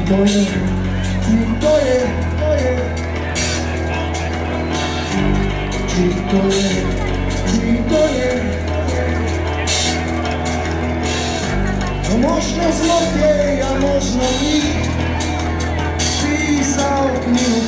to je, čím to je, čím to je, čím to je. No možno zlodej a možno mých písal knihu.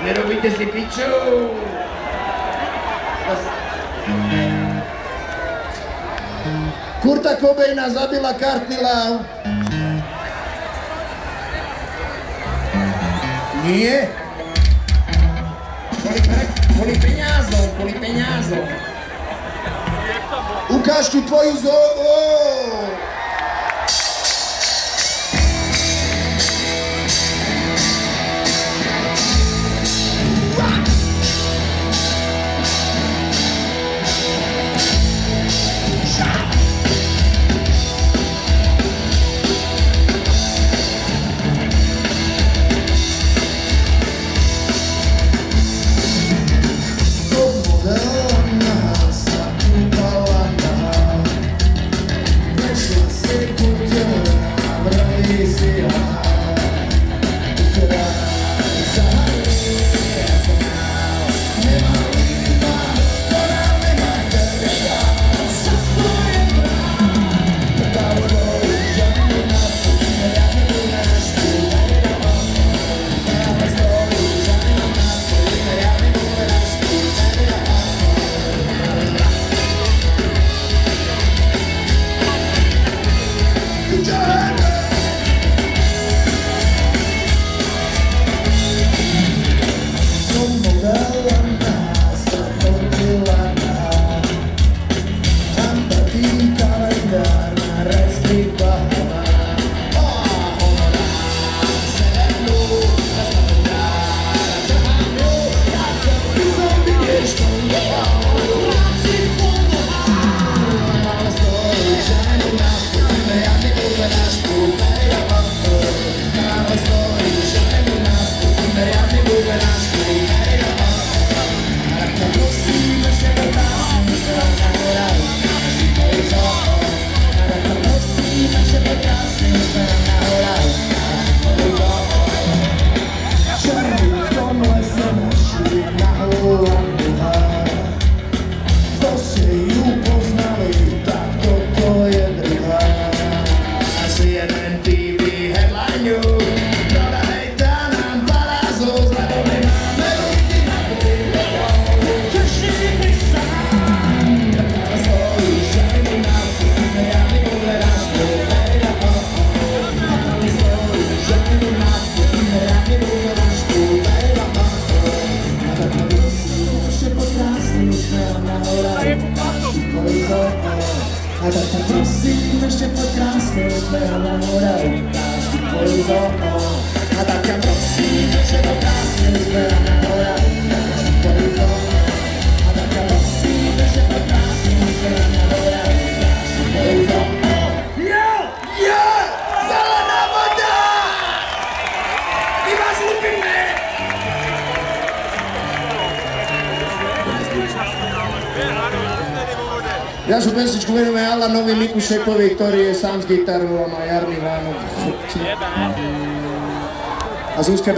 Nerobíte si piču! Kurta Cobaina zabila Courtney Love. Nie. Kvôli peňazom. Ukáž tu tvoju zobu. A tak ťa prosím, ešte poď krásne, smerom na hora, ukáž tu tvoju zobu. A tak ťa prosím, ešte poď krásne, smerom na hora, ukáž tu tvoju zobu. A tak ťa prosím, ešte poď krásne, smerom na hora, ukáž tu tvoju zobu. Jo! Zelená voda! My vás ľúbime! Ďalšiu pesničku venujeme Alanovi Mikušekovi, ktorý je sám s gitarou a má jarný Vánok. A Zuzke